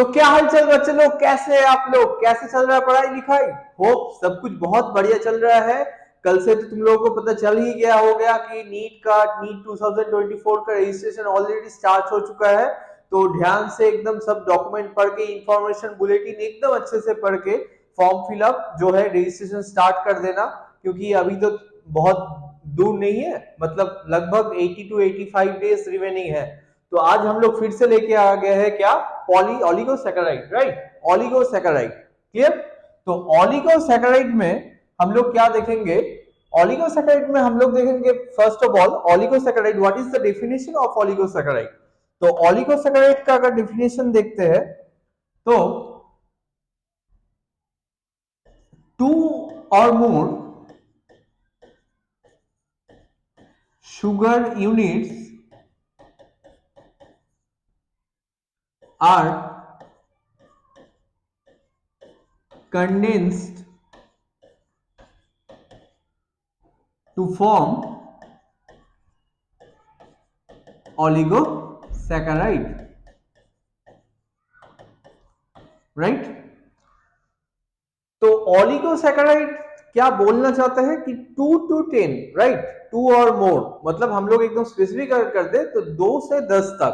तो क्या हाल चाल बच्चे लोग, कैसे हैं आप लोग? कैसे चल रहा है पढ़ाई लिखाई? होप सब कुछ बहुत बढ़िया चल रहा है। कल से तो तुम लोगों को पता चल ही गया हो गया कि नीट 2024 का रजिस्ट्रेशन ऑलरेडी स्टार्ट हो चुका है। तो ध्यान से एकदम सब डॉक्यूमेंट पढ़ के, इंफॉर्मेशन बुलेटिन एकदम अच्छे से पढ़ के फॉर्म फिलअप जो है रजिस्ट्रेशन स्टार्ट कर देना, क्योंकि अभी तो बहुत दूर नहीं है, मतलब लगभग 80 to 85 डेज रिमेनिंग है। तो आज हम लोग फिर से लेके आ गए हैं क्या? Poly oligosaccharide, right? Oligosaccharide, clear? तो ऑलिगोसैकेराइड में हम लोग क्या देखेंगे? ऑलिगोसैकेराइड में हम लोग देखेंगे first of all oligosaccharide, what is the definition of oligosaccharide. तो ऑलिगोसैकेराइड का अगर डेफिनेशन देखते हैं तो टू और मोर sugar units are condensed to form oligosaccharide, right? तो ऑलिगोसैकेराइड क्या बोलना चाहता है कि 2 to 10, राइट? 2 और मोर, मतलब हम लोग एकदम स्पेसिफिक कर दे तो 2 से 10 तक,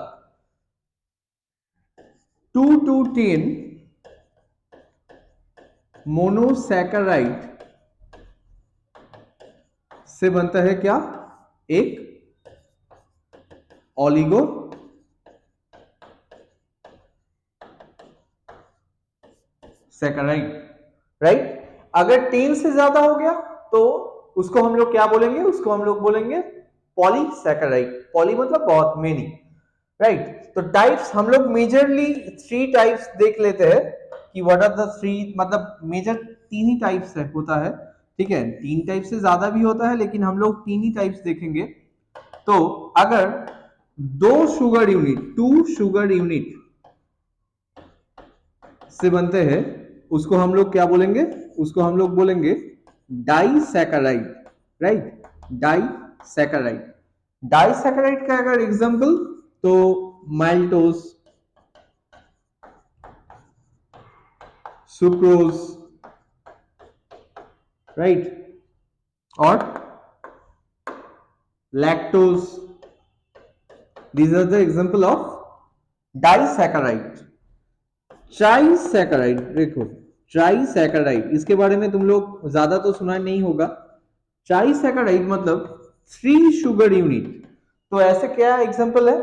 2 to 10 मोनोसैकेराइड से बनता है क्या? एक ऑलिगो सैकेराइड, राइट? अगर 10 से ज्यादा हो गया तो उसको हम लोग क्या बोलेंगे? उसको हम लोग बोलेंगे पॉलीसैकेराइड। पॉली मतलब बहुत, मेनी, राइट? तो टाइप्स हम लोग मेजरली 3 टाइप्स देख लेते हैं कि व्हाट आर द 3, मतलब मेजर 3 ही टाइप्स है, होता है, ठीक है? 3 टाइप से ज्यादा भी होता है, लेकिन हम लोग 3 ही टाइप्स देखेंगे। तो अगर 2 शुगर यूनिट, 2 शुगर यूनिट से बनते हैं, उसको हम लोग क्या बोलेंगे? उसको हम लोग बोलेंगे डाइसैकेराइड, राइट? डाइसैकेराइड। डाइसैकेराइड का अगर एग्जांपल तो माइल्टोज, सुक्रोज, राइट? और lactose, these are the example of disaccharide. Trisaccharide देखो, ट्राइसैकेराइड इसके बारे में तुम लोग ज्यादा तो सुना नहीं होगा। ट्राइसैकेराइड मतलब 3 शुगर यूनिट। तो ऐसे क्या एग्जांपल है?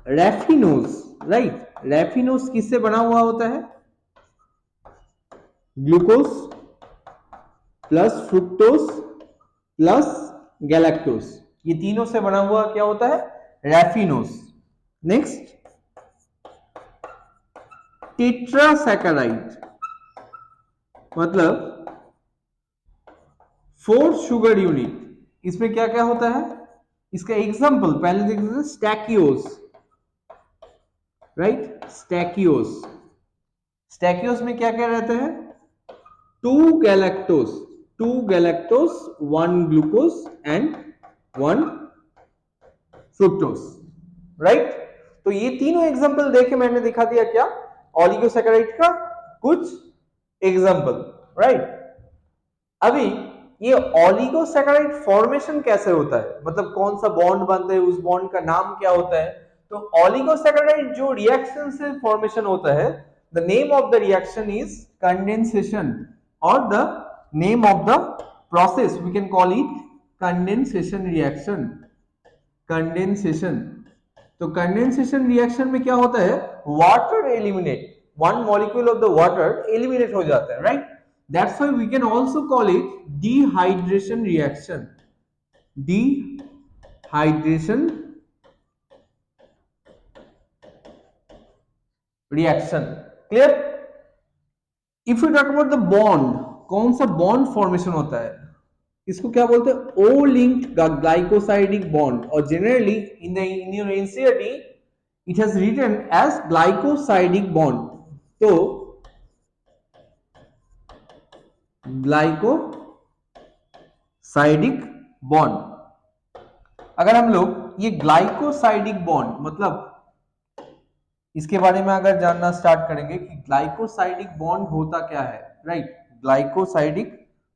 Raffinose, right? रैफिनोज किससे बना हुआ होता है? Glucose plus fructose plus galactose, ये तीनों से बना हुआ क्या होता है? रैफिनोज। नेक्स्ट, टेट्रासैकेराइड मतलब 4 शुगर यूनिट। इसमें क्या क्या होता है? इसका एग्जांपल पहले देखते हैं, स्टैकियोज, राइट? स्टैकियोज, स्टैकियोज में क्या क्या रहते हैं? 2 galactose, 2 galactose, 1 glucose and 1 fructose, right? तो ये तीनों एग्जांपल देके मैंने दिखा दिया क्या? ऑलिगोसैकेराइड का कुछ एग्जांपल, राइट? अभी ये ऑलिगोसैकेराइड फॉर्मेशन कैसे होता है, मतलब कौन सा बॉन्ड बनता है, उस बॉन्ड का नाम क्या होता है? तो ऑलिगोसैकेराइड जो रिएक्शन से फॉर्मेशन होता है, the name of the reaction is condensation, और the name of the process we can call it condensation reaction. Condensation, तो कंडेंसेशन रिएक्शन में क्या होता है? Water eliminate, one molecule of the water eliminate हो जाता है, right? That's why we can also call it dehydration reaction. Dehydration reaction. Clear? If we talk about the bond, कौन सा बॉन्ड फॉर्मेशन होता है? इसको क्या बोलते हैं? O linked glycosidic bond, और generally in your NCERT it has written as glycosidic bond. तो ग्लाइकोसाइडिक बॉन्ड, अगर हम लोग ये ग्लाइकोसाइडिक बॉन्ड मतलब इसके बारे में अगर जानना स्टार्ट करेंगे कि ग्लाइकोसाइडिक बॉन्ड होता क्या है, राइट? ग्लाइकोसाइडिक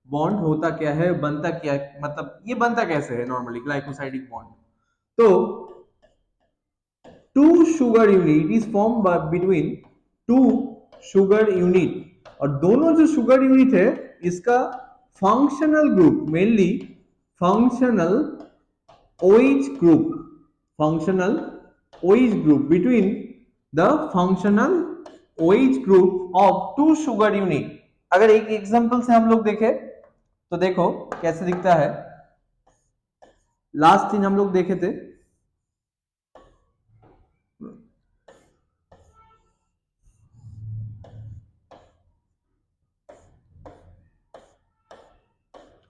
बॉन्ड होता क्या है, बनता क्या है, मतलब ये बनता कैसे है नॉर्मली ग्लाइकोसाइडिक बॉन्ड? तो two sugar unit is form between two sugar unit, और दोनों जो शुगर यूनिट है इसका functional group, mainly functional OH group, functional OH group between the functional OH group of two sugar unit. अगर एक example से हम लोग देखें तो देखो कैसे दिखता है। लास्ट दिन हम लोग देखे थे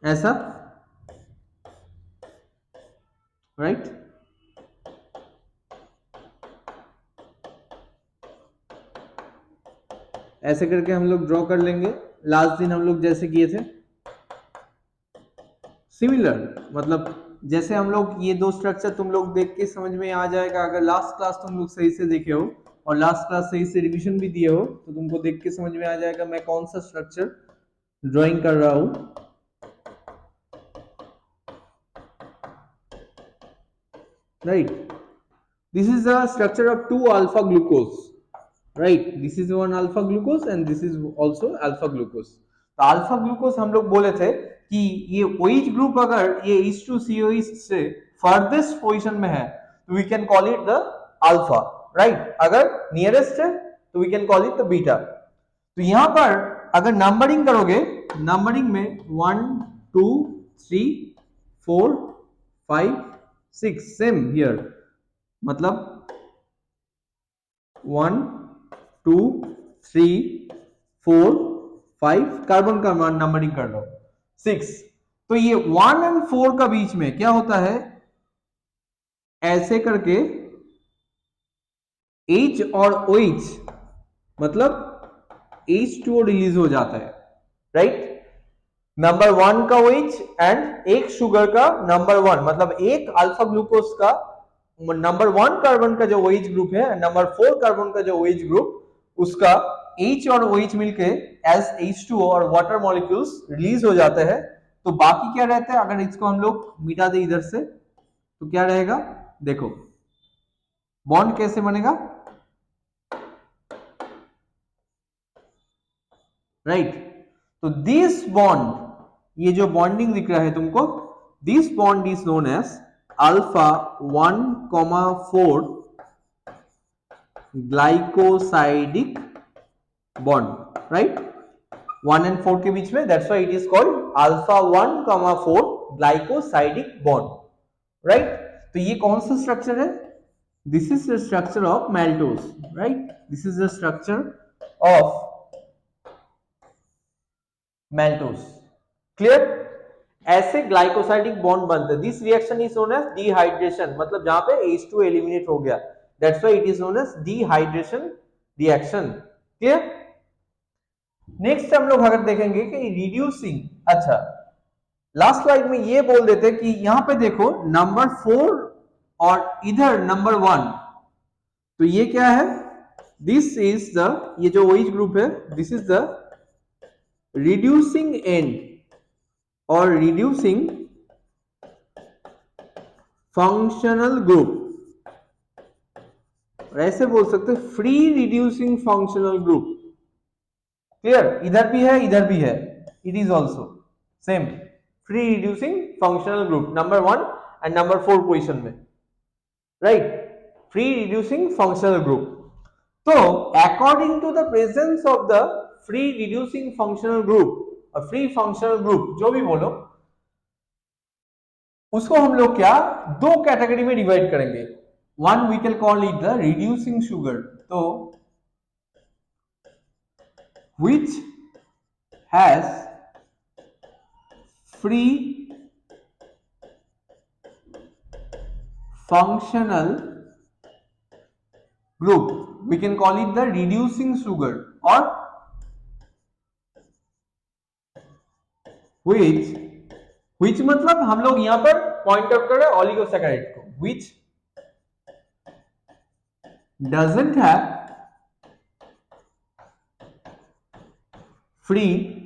ऐसा, राइट? ऐसे करके हम लोग ड्रॉ कर लेंगे, लास्ट दिन हम लोग जैसे किए थे। सिमिलर मतलब जैसे हम लोग ये दो स्ट्रक्चर तुम लोग देख के समझ में आ जाएगा, अगर लास्ट क्लास तुम लोग सही से देखे हो और लास्ट क्लास सही से रिवीजन भी दिए हो तो तुमको देख के समझ में आ जाएगा मैं कौन सा स्ट्रक्चर ड्राइंग कर रहा हूं, right? This is the structure of 2 alpha glucose, right? This is one alpha glucose and this is also alpha glucose. तो अल्फा ग्लूकोज हम लोग बोले थे कि ये OH ग्रुप अगर ये H2COH से फर्देस्ट पोजीशन में है तो we can call it the alpha, right? अगर नियरेस्ट है तो we can call it the beta. तो यहां पर अगर नंबरिंग करोगे, नंबरिंग में 1 2 3 4 5 6 सेम हियर, मतलब 1 2 3 4 5 कार्बन का नंबरिंग कर लो 6। तो ये 1 और 4 का बीच में क्या होता है, ऐसे करके H और OH मतलब H2O रिलीज हो जाता है, राइट? नंबर 1 का OH एंड एक शुगर का नंबर 1 मतलब एक अल्फा ग्लूकोज का नंबर 1 कार्बन का जो OH ग्रुप है, नंबर 4 कार्बन का जो OH ग्रुप उसका H और OH मिलके एज H2O और वाटर मॉलिक्यूल्स रिलीज हो जाते हैं। तो बाकी क्या रहता है, अगर इसको हम लोग मिटा दे इधर से तो क्या रहेगा, देखो बॉन्ड कैसे बनेगा, राइट? तो दिस बॉन्ड, ये जो बॉन्डिंग दिख रहा है तुमको, this bond is known as alpha 1,4 glycosidic bond, right? 1 and 4 के बीच में, that's why it is called alpha 1,4 glycosidic bond, right? तो ये कौन सा स्ट्रक्चर है, this is the structure of maltose, right? This is the structure of maltose, clear? ऐसे glycosidic bond बनते हैं। This reaction is known as dehydration, मतलब जहां पे H2 एलिमिनेट हो गया, that's why it is known as dehydration reaction, clear? Next हम लोग अगर देखेंगे कि रिड्यूसिंग, अच्छा लास्ट स्लाइड में ये बोल देते कि यहां पे देखो नंबर 4 और इधर नंबर 1, तो ये क्या है, दिस इज द, ये जो OH ग्रुप है this is the reducing end और रिड्यूसिंग फंक्शनल ग्रुप, ऐसे बोल सकते हैं free reducing functional group, clear? इधर भी है इधर भी है, it is also same free reducing functional group number 1 and number 4 position में, right? Free reducing functional group. तो according to the presence of the free reducing functional group और free functional group जो भी बोलो, उसको हम लोग क्या दो कैटेगरी में डिवाइड करेंगे। One we can call it the reducing sugar, तो which has free functional group, we can call it the reducing sugar, or which मतलब हम लोग यहां पर पॉइंट आउट कर रहे हैं ओलिगोसैकेराइड को, which doesn't have free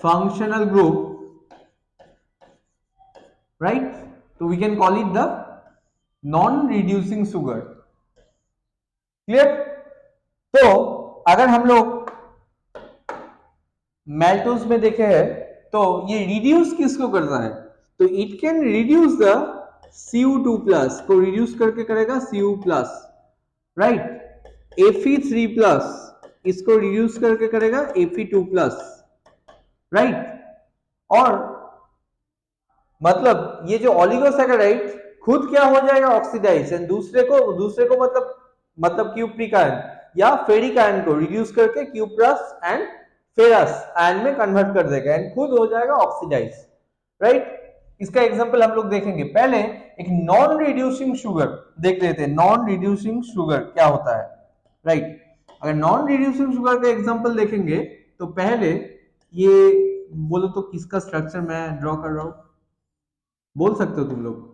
functional group, right? So we can call it the non reducing sugar. Clear? तो अगर हम लोग मैल्टोज में देखे हैं तो ये रिड्यूस किसको करता है? तो it can reduce the Cu2 plus को रिड्यूस करके करेगा Cu plus, right? Fe3 plus इसको रिड्यूस करके करेगा Fe2 प्लस, राइट? और मतलब ये जो ओलिगोसैकेराइड खुद क्या हो जाएगा? ऑक्सीडाइज, एंड दूसरे को मतलब क्यूप्रिक आयन या फेरिक आयन को रिड्यूस करके क्यूप्रस एंड फेरस आयन में कन्वर्ट कर देगा एंड खुद हो जाएगा ऑक्सीडाइज, राइट? इसका एग्जांपल हम लोग देखेंगे। पहले एक नॉन रिड्यूसिंग शुगर देख लेते हैं। नॉन रिड्यूसिंग शुगर क्या होता है, राइट? अगर नॉन रिड्यूसिंग शुगर का एग्जांपल देखेंगे तो पहले ये बोलो तो किसका स्ट्रक्चर मैं ड्रॉ कर रहा हूं, बोल सकते हो तुम लोग?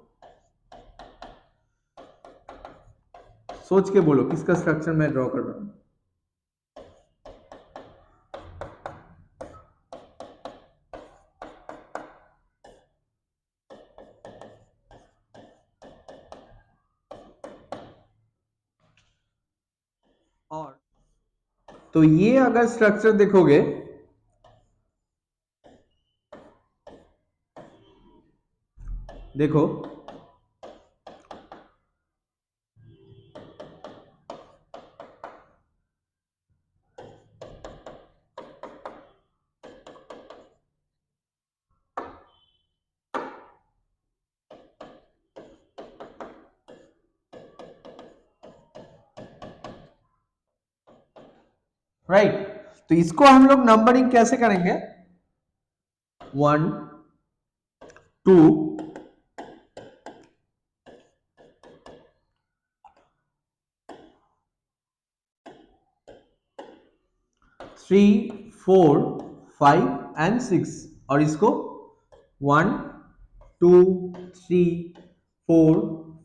सोच के बोलो किसका स्ट्रक्चर मैं ड्रॉ कर रहा हूं। और तो ये अगर स्ट्रक्चर देखोगे देखो राइट, तो इसको हम लोग नंबरिंग कैसे करेंगे? 1 2 3 4 5 एंड 6, और इसको 1 2 3 4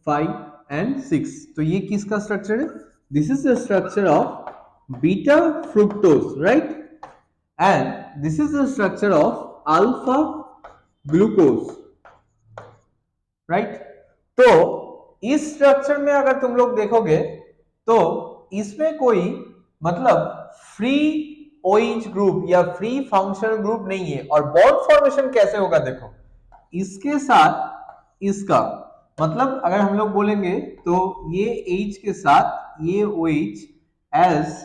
5 एंड 6। तो ये किसका स्ट्रक्चर है? This is the structure of beta fructose, right? And this is the structure of alpha glucose, right? तो इस स्ट्रक्चर में अगर तुम लोग देखोगे तो इसमें कोई मतलब फ्री OH ग्रुप या फ्री फंक्शनल ग्रुप नहीं है। और बॉन्ड फॉर्मेशन कैसे होगा देखो, इसके साथ इसका मतलब अगर हम लोग बोलेंगे तो ये H के साथ ये OH एज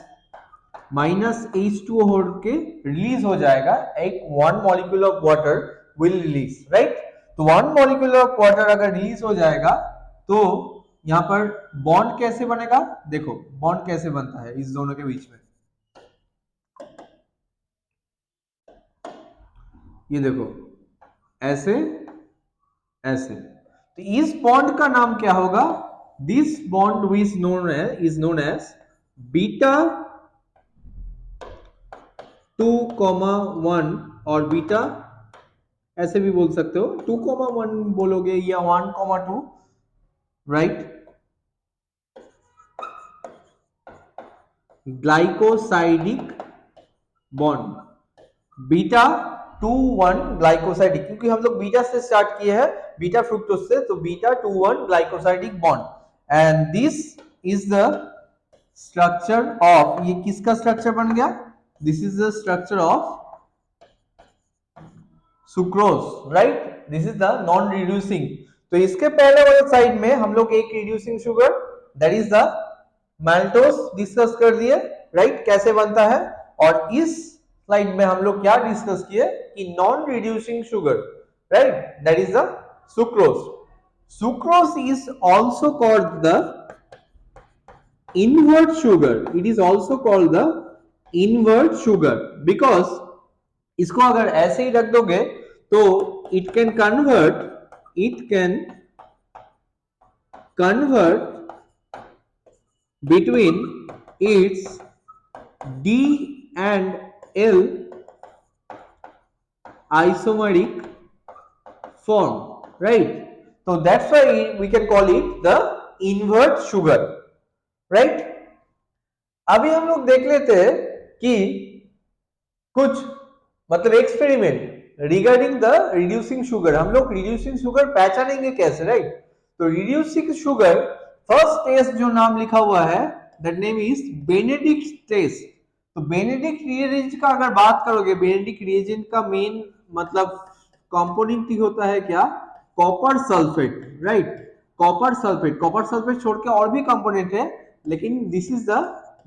-H2 होके रिलीज हो जाएगा, एक 1 molecule of water will release, right? तो 1 मॉलिक्यूल ऑफ वाटर अगर रिलीज हो जाएगा तो यहां पर बॉन्ड कैसे बनेगा? देखो बॉन्ड कैसे बनता है इस दोनों के बीच में, ये देखो ऐसे ऐसे। तो इस बॉन्ड का नाम क्या होगा? This bond is known as beta 2,1, और बीटा ऐसे भी बोल सकते हो 2,1 बोलोगे या 1,2, right? Glycosidic bond, beta 2,1 glycosidic, क्योंकि हम लोग बीटा से स्टार्ट किए हैं, बीटा फ्रुक्टोज से, तो beta 2,1 glycosidic bond. And this is the structure of, ये किसका स्ट्रक्चर बन गया? This is the structure of sucrose, right? This is the non reducing. तो इसके पहले वाले साइड में हम लोग एक reducing sugar that is the maltose discuss कर दिए, राइट? कैसे बनता है। और इस स्लाइड में हम लोग क्या डिस्कस किए कि non reducing sugar, right, that is the sucrose. Sucrose is also called the invert sugar, it is also called the invert sugar because इसको अगर ऐसे ही रख दोगे तो it can convert between its D and L isomeric form, right? तो that's why we can call it the invert sugar, right. अभी हम लोग देख लेते हैं कि कुछ मतलब experiment regarding the reducing sugar. हम लोग रिड्यूसिंग शुगर पहचानेंगे कैसे, राइट। तो रिड्यूसिंग शुगर फर्स्ट टेस्ट जो नाम लिखा हुआ है that name is Benedict test. तो बेनेडिक्ट रिएजेंट का अगर बात करोगे, बेनेडिक्ट रिएजेंट का मेन मतलब कंपोनेंट ही होता है क्या, copper sulphate, right. Copper sulphate, copper sulphate छोड़ के और भी कंपोनेंट है, लेकिन this is the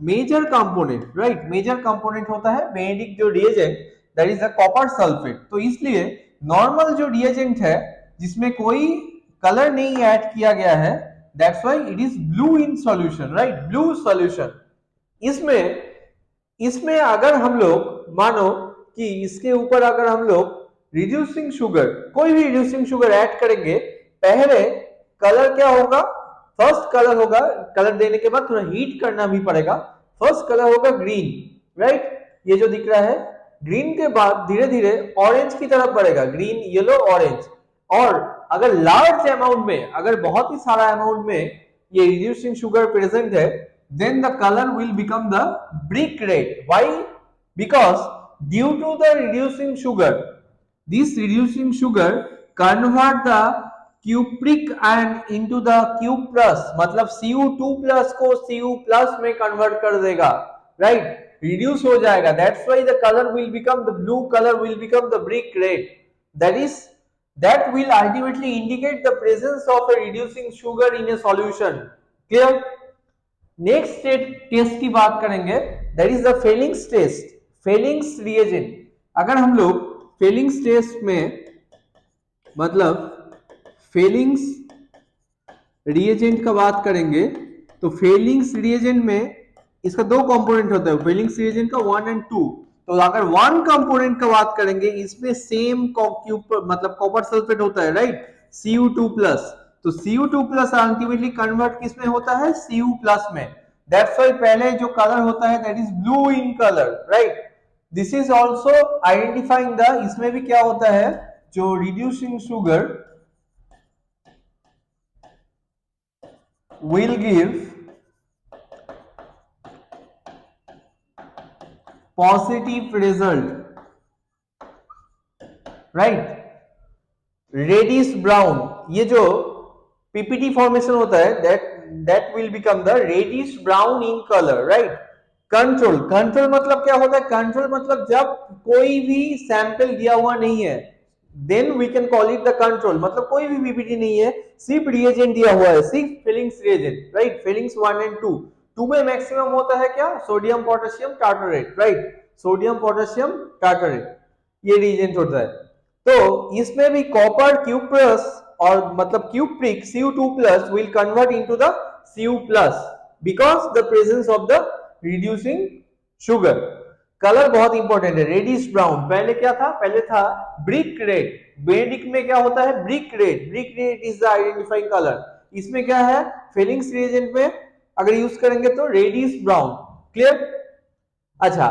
major component, right. Major component होता है बेनेडिक्ट जो reagent, that is the copper sulphate. तो इसलिए नॉर्मल जो रिएजेंट है जिसमें कोई कलर नहीं ऐड किया गया है, that's why it is blue in solution, right, blue solution. इसमें इसमें अगर हम लोग मानो कि इसके ऊपर अगर हम लोग रिड्यूसिंग शुगर, कोई भी रिड्यूसिंग शुगर ऐड करेंगे, पहले कलर क्या होगा, फर्स्ट कलर होगा, कलर देने के बाद थोड़ा हीट करना भी पड़ेगा। फर्स्ट कलर होगा ग्रीन, राइट, ये जो दिख रहा है। ग्रीन के बाद धीरे धीरे ऑरेंज की तरफ बढ़ेगा, ग्रीन, येलो, ऑरेंज। और अगर लार्ज अमाउंट में, अगर बहुत ही सारा अमाउंट में ये रिड्यूसिंग शुगर प्रेजेंट है, then the color will become the brick red. Why? Because due to the reducing sugar, this reducing sugar convert the cupric ion into the Cu plus, मतलब Cu2 plus को Cu plus में convert कर देगा, right? Reduce हो जाएगा, that's why the color will become, the blue color will become the brick red. That will ultimately indicate the presence of a reducing sugar in a solution. Clear? Next test की बात करेंगे, that is the Fehling's test, Fehling's reagent. अगर हम लोग Fehling's test में मतलब Fehling's reagent का बात करेंगे, तो फेलिंग्स रिएजेंट में इसका दो कंपोनेंट होता है, फेलिंग्स रिएजेंट का 1 और 2। तो अगर वन कंपोनेंट का बात करेंगे, इसमें सेम मतलब कॉपर सल्फेट होता है, राइट, Cu2 प्लस। तो Cu2 प्लस अल्टीमेटली कन्वर्ट किस में होता है, Cu प्लस में। दैट्स व्हाई पहले जो कलर होता है that is blue in colour, right. This is also identifying the, इसमें भी क्या होता है, जो reducing sugar will give positive result, right। Reddish brown, ये जो पीपीटी फॉर्मेशन होता है that will become the reddish brown in color, right। Control, control मतलब क्या होता है, कंट्रोल मतलब जब कोई भी सैंपल दिया हुआ नहीं है, then we can call it the control. मतलब कोई भी पीपीटी नहीं है, सिर्फ रिएजेंट दिया हुआ है, सिर्फ फिलिंग्स रिएजेंट, राइट। फिलिंग्स 1 और 2, 2 में मैक्सिमम होता है क्या, sodium potassium tartrate, right, sodium potassium tartrate, ये रिएजेंट होता है। तो इसमें भी कॉपर क्यू प्लस और मतलब cupric Cu2 plus will convert into the Cu plus because the presence of the reducing sugar। Colour बहुत इंपॉर्टेंट है, रेडिश ब्राउन, पहले क्या था, पहले था ब्रिक रेड। बेनेडिक्ट में क्या होता है, brick red, brick red is the identifying colour. इसमें क्या है, फिलिंग्स रिएजेंट में अगर यूज करेंगे तो रेडिश ब्राउन। क्लियर? अच्छा,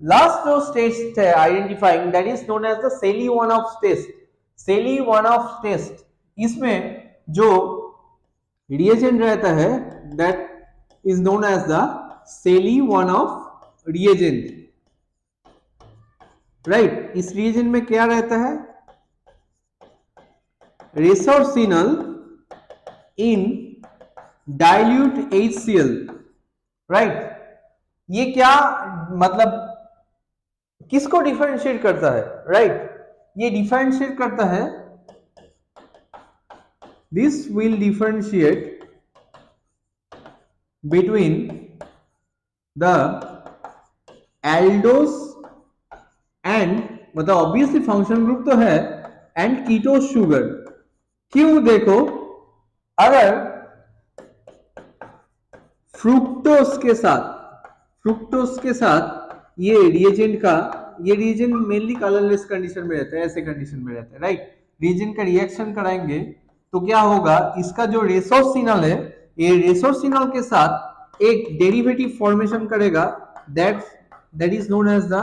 लास्ट जो टेस्ट है identifying, that is known as the Seliwanoff test. Seliwanoff test, इसमें जो रिएजेंट रहता है that is known as the Seliwanoff reagent, right. इस रिएजेंट में क्या रहता है, resorcinol in dilute HCl, right. ये क्या मतलब किसको डिफरेंशिएट करता है, राइट, ये डिफरेंशिएट करता है, this will differentiate between the aldose and मतलब ऑब्वियसली फंक्शन ग्रुप तो है, एंड कीटोस शुगर। क्यों, देखो अगर फ्रुक्टोस के साथ ये रिएजेंट का, ये रिएजेंट मेनली कलरलेस कंडीशन में रहता है, ऐसे कंडीशन में रहता है, राइट। रिएजेंट का रिएक्शन कराएंगे तो क्या होगा, इसका जो रेसोर्सिनल है, ये रेसोर्सिनल के साथ एक डेरिवेटिव फॉर्मेशन करेगा, that is known as the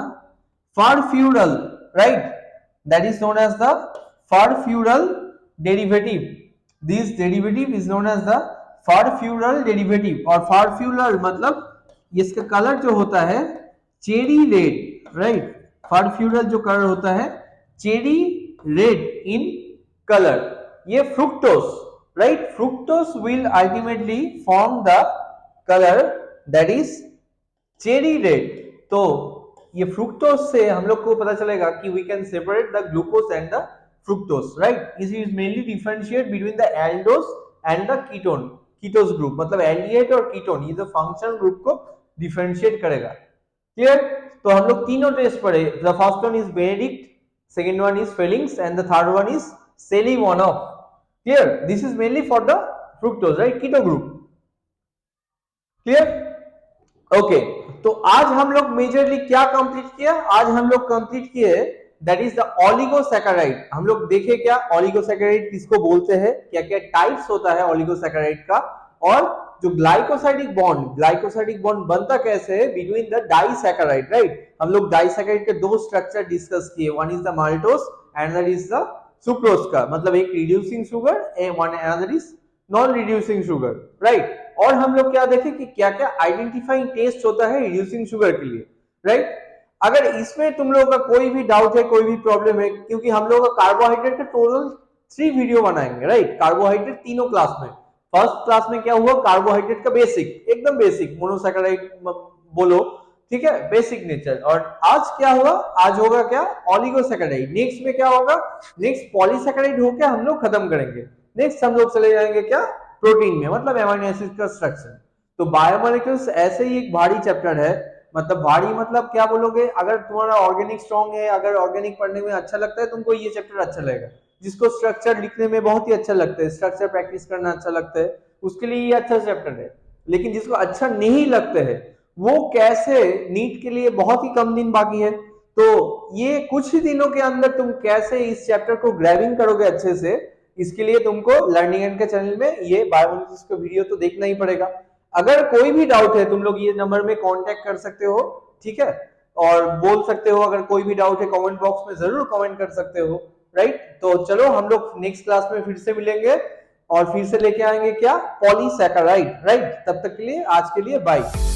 furfural, right, that is known as the furfural derivative. This derivative is known as the furfural derivative, और फार-फ्यूरल मतलब इसका कलर जो होता है चेरी रेड, राइट। फार-फ्यूरल जो कलर होता है चेरी रेड इन कलर, ये fructose, right. Fructose will ultimately form the colour that is cherry red. तो ये फ्रुक्टोस से हम लोग को पता चलेगा कि we can separate the glucose and the fructose, right. It is mainly differentiate between the aldose and the ketone, ketose group, मतलब एल्डिहाइड और कीटोन, ये जो फंक्शनल ग्रुप को डिफरेंशिएट करेगा। क्लियर? तो हम लोग तीनों टेस्ट पढ़े। The first one is Benedict, second one is Fehling's and the third one is Seliwanoff. Clear? This is mainly for the fructose, right, keto group. Clear? Okay, तो आज हम लोग मेजरली क्या कंप्लीट किया? आज हम लोग कंप्लीट किए दैट इज द ओलिगोसैकेराइड। हम लोग देखे क्या ओलिगोसैकेराइड किसको बोलते हैं, क्या क्या टाइप्स होता है ओलिगोसैकेराइड का, और जो ग्लाइकोसाइडिक बॉन्ड बनता कैसे है बिटवीन द डाइसैकेराइड, राइट। हम लोग डाइसैकेराइड के दो स्ट्रक्चर डिस्कस किए, one is the maltose and other is the sucrose का, मतलब एक reducing sugar and one other is non reducing sugar, right. और हम लोग क्या देखें कि क्या क्या आइडेंटिफाइंग टेस्ट होता है रिड्यूसिंग शुगर के लिए, राइट। अगर इसमें तुम लोगों का कोई भी डाउट है, कोई भी प्रॉब्लम है, क्योंकि हम लोग का कार्बोहाइड्रेट का टोटल 3 वीडियो बनाएंगे, राइट। कार्बोहाइड्रेट तीनों क्लास में, फर्स्ट क्लास में क्या हुआ कार्बोहाइड्रेट का बेसिक, एकदम बेसिक, मोनोसैकेराइड बोलो, ठीक है, बेसिक नेचर। और आज क्या हुआ, आज होगा क्या ओलिगोसैकेराइड। नेक्स्ट में क्या होगा, नेक्स्ट पॉलीसैकेराइड होकर हम लोग खत्म करेंगे। नेक्स्ट हम लोग चले जाएंगे क्या प्रोटीन में, मतलब एमिनो एसिड का स्ट्रक्चर। तो बायोमोलिक्यूल्स ऐसे ही एक भारी चैप्टर है, मतलब भारी मतलब क्या बोलोगे, अगर तुम्हारा ऑर्गेनिक स्ट्रॉन्ग है, अगर ऑर्गेनिक पढ़ने में अच्छा लगता है तुमको ये चैप्टर अच्छा लगेगा। जिसको स्ट्रक्चर लिखने में बहुत ही अच्छा लगता है, स्ट्रक्चर प्रैक्टिस करना अच्छा लगता है, उसके लिए ये अच्छा चैप्टर है। लेकिन जिसको अच्छा नहीं लगता है वो कैसे, नीट के लिए बहुत ही कम दिन बाकी है, तो ये कुछ ही दिनों के अंदर तुम कैसे इस चैप्टर को ग्रैबिंग करोगे अच्छे से, इसके लिए तुमको लर्निंग एंड के चैनल में ये बायोमोलिक्यूल्स का वीडियो तो देखना ही पड़ेगा। अगर कोई भी डाउट है तुम लोग ये नंबर में कांटेक्ट कर सकते हो, ठीक है, और बोल सकते हो, अगर कोई भी डाउट है कमेंट बॉक्स में जरूर कमेंट कर सकते हो, राइट। तो चलो हम लोग नेक्स्ट क्लास में फिर से मिलेंगे और फिर से लेके आएंगे क्या पॉलीसैकेराइड, राइट। तब तक के लिए आज के लिए बाय।